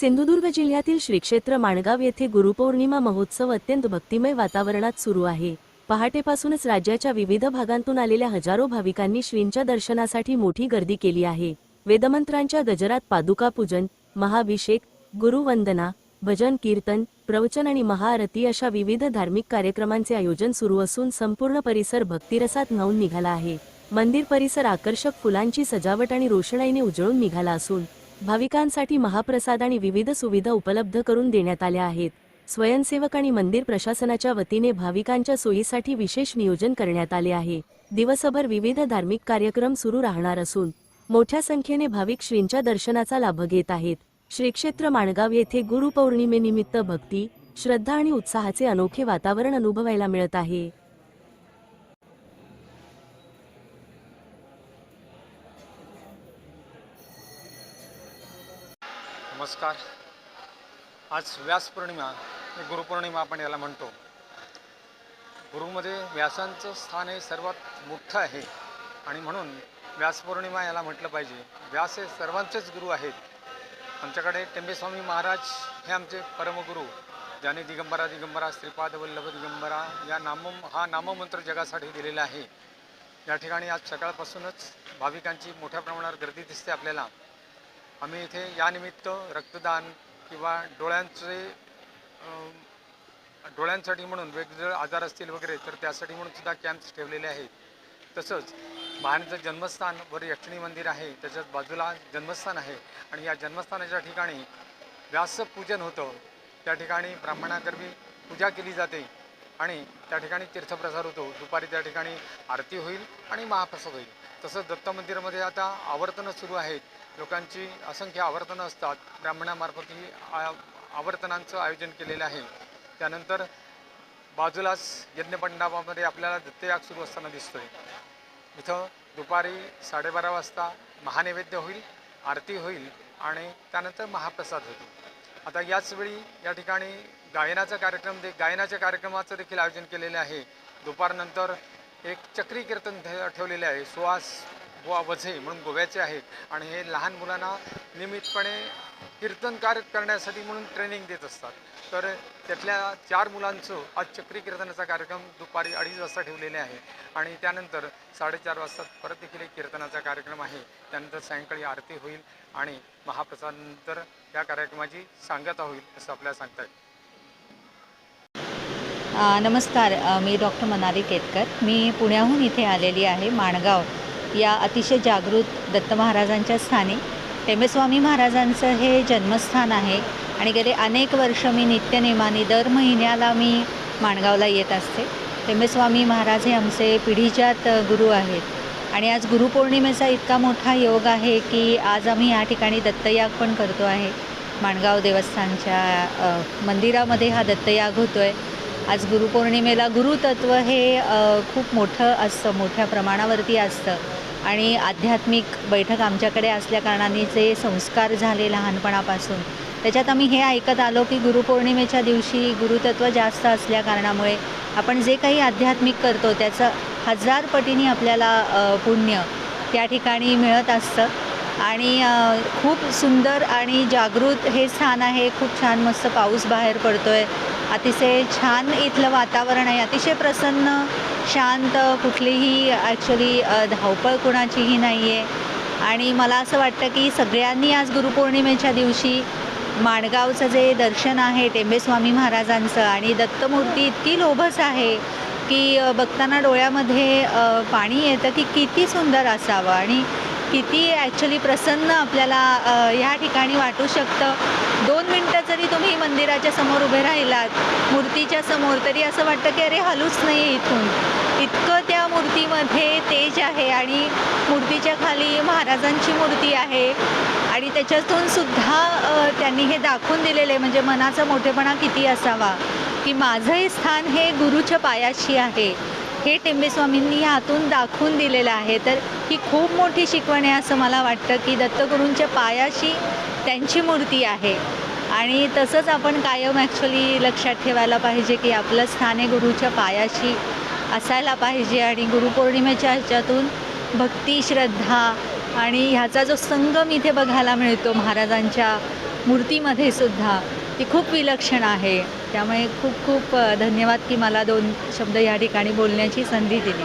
सिंधुदुर्ग जिल्ह्यातील श्री क्षेत्र माणगाव येथे गुरुपौर्णिमा महोत्सव अत्यंत भक्तिमय वातावरणात सुरू आहे। पहाटेपासूनच राज्याच्या विविध भागांतून आलेल्या हजारो भाविकांनी श्रींच्या दर्शनासाठी मोठी गर्दी केली आहे। वेदमंत्रांच्या गजरात पादुका पूजन, महाअभिषेक, गुरुवंदना, भजन कीर्तन, प्रवचन आणि महाआरती अशा विविध धार्मिक कार्यक्रमांचे आयोजन सुरू असून संपूर्ण परिसर भक्तिरसात न्हाऊन निघाला आहे। मंदिर परिसर आकर्षक फुलांची सजावट आणि रोषणाईने उजळून निघाला असून भाविकांसाठी महाप्रसाद आणि विविध सुविधा उपलब्ध करून देण्यात आल्या आहेत। स्वयंसेवक आणि मंदिर प्रशासनाच्या वतीने भाविकांच्या सोयीसाठी विशेष नियोजन करण्यात आले आहे। दिवसभर विविध धार्मिक कार्यक्रम सुरू राहणार असून मोठ्या संख्येने भाविक श्रींच्या दर्शनाचा लाभ घेत आहेत। श्री क्षेत्र माणगाव येथे गुरुपौर्णिमेनिमित्त भक्ती, श्रद्धा आणि उत्साहाचे अनोखे वातावरण अनुभवायला मिळत आहे। नमस्कार। आज व्यास पौर्णिमा, गुरुपौर्णिमा आपण याला म्हणतो। गुरुमध्ये व्यासांचं स्थान हे सर्वात मोठं आहे आणि म्हणून व्यास पौर्णिमा याला म्हटलं पाहिजे। व्यास हे सर्वांचेच गुरु आहेत। आमच्याकडे टेंबेस्वामी महाराज हे आमचे परमगुरू, ज्याने दिगंबरा दिगंबरा श्रीपाद वल्लभ दिगंबरा हा नाममंत्र जगासाठी दिलेला आहे। या ठिकाणी आज सकाळपासूनच भाविकांची मोठ्या प्रमाणावर गर्दी दिसते आपल्याला। आम्ही इथे यानिमित्त रक्तदान किंवा डोळ्यांसाठी म्हणून वेगवेगळे आजार असतील वगैरे तर त्यासाठी म्हणून सुद्धा कॅम्प्स ठेवलेले आहेत। तसंच महाराजांचं जन्मस्थान वर यक्षिणी मंदिर आहे, त्याच्याच बाजूला जन्मस्थान आहे आणि या जन्मस्थानाच्या ठिकाणी व्यासपूजन होतं। त्या ठिकाणी ब्राह्मणाकरवी पूजा केली जाते आणि त्या ठिकाणी तीर्थप्रसार होतो। दुपारी त्या ठिकाणी आरती होईल आणि महाप्रसाद होईल। तसंच दत्त मंदिरामध्ये आता आवर्तनं सुरू आहेत। लोकांची असंख्य आवर्तनं असतात। ब्राह्मणामार्फत ही आवर्तनांचं आयोजन केलेलं आहे। त्यानंतर बाजूलाच यज्ञमंडपामध्ये आपल्याला दत्तयाग सुरू असताना दिसतोय। इथं दुपारी 12:30 वाजता महानैवेद्य होईल, आरती होईल आणि त्यानंतर महाप्रसाद होतो। आता याच वेळी या ठिकाणी गायनाच्या कार्यक्रमाचं देखील आयोजन केलेलं आहे। दुपारनंतर एक चक्री कीर्तन ठेवलेले आहे। सुहास बुवा वझे म्हणून गोव्याचे आहेत आणि हे लहान मुलांना नियमितपणे कीर्तनकार करण्यासाठी म्हणून ट्रेनिंग देत असतात। तर त्यातल्या 4 मुलांचं आज चक्री कीर्तनाचा कार्यक्रम दुपारी 2:30 वाजता ठेवलेले आहे आणि त्यानंतर 4:30 वाजता परत देखील एक कीर्तनाचा कार्यक्रम आहे। त्यानंतर सायंकाळी आरती होईल आणि महाप्रसादानंतर या कार्यक्रमाची सांगता होईल असं आपल्याला सांगता येईल। नमस्कार, मी डॉक्टर मनाली केतकर। मी पुण्याहून इथे आलेली आहे। माणगाव या अतिशय जागृत दत्त महाराजांच्या स्थानी टेंबेस्वामी महाराजांचं हे जन्मस्थान आहे आणि गेले अनेक वर्ष मी नित्यनेमाने दर महिन्याला मी माणगावला येत असते। टेंबेस्वामी महाराज हे आमचे पिढीजात गुरु आहेत आणि आज गुरुपौर्णिमेचा इतका मोठा योग आहे की आज आम्ही या ठिकाणी दत्तयाग पण करतो आहे। माणगाव देवस्थानच्या मंदिरामध्ये हा दत्तयाग होतो आहे। आज गुरुपौर्णिमेला गुरुतत्व हे खूप मोठं असतं, मोठ्या प्रमाणावरती असतं आणि आध्यात्मिक बैठक आमच्याकडे असल्याकारणाने जे संस्कार झाले लहानपणापासून त्याच्यात आम्ही हे ऐकत आलो की गुरुपौर्णिमेच्या दिवशी गुरुतत्व जास्त असल्याकारणामुळे आपण जे काही आध्यात्मिक करतो त्याचं 1000 पटीने आपल्याला पुण्य त्या ठिकाणी मिळत असतं आणि खूप सुंदर आणि जागृत हे स्थान आहे। खूप छान मस्त पाऊस बाहेर पडतो आहे। अतिशय छान इथलं वातावरण आहे, अतिशय प्रसन्न, शांत, कुठलीही ॲक्च्युली धावपळ कुणाचीही नाही आहे आणि मला असं वाटतं की सगळ्यांनी आज गुरुपौर्णिमेच्या दिवशी माणगावचं जे दर्शन आहे टेंबेस्वामी महाराजांचं आणि दत्तमूर्ती इतकी लोभस आहे की बघताना डोळ्यामध्ये पाणी येतं की किती सुंदर असावं आणि किती ॲक्च्युली प्रसन्न आपल्याला ह्या ठिकाणी वाटू शकतं। 2 मिनटं जरी तुम्ही मंदिराच्या समोर उभे राहिलात मूर्तीच्या समोर तरी असं वाटतं की अरे हलूच नाही इथून, इतकं त्या मूर्तीमध्ये तेज आहे आणि मूर्तीच्या खाली महाराजांची मूर्ती आहे आणि त्याच्यातून सुद्धा त्यांनी हे दाखवून दिलेले म्हणजे मनाचा मोठेपणा किती असावा की माझंही स्थान हे गुरुच्या पायाशी आहे, हे टेंबेस्वामींनी ह्यातून दाखवून दिलेलं आहे। तर ही खूप मोठी शिकवण आहे असं मला वाटतं की दत्तगुरूंच्या पायाशी त्यांची मूर्ती आहे आणि तसंच आपण कायम ॲक्च्युली लक्षात ठेवायला पाहिजे की आपलं स्थान हे गुरुच्या पायाशी असायला पाहिजे आणि गुरुपौर्णिमेच्या ह्याच्यातून भक्ती, श्रद्धा आणि ह्याचा जो संगम इथे बघायला मिळतो महाराजांच्या मूर्तीमध्ये सुद्धा ती खूप विलक्षण आहे. त्यामुळे खूप खूप धन्यवाद की मला 2 शब्द या ठिकाणी बोलण्याची संधी दिली.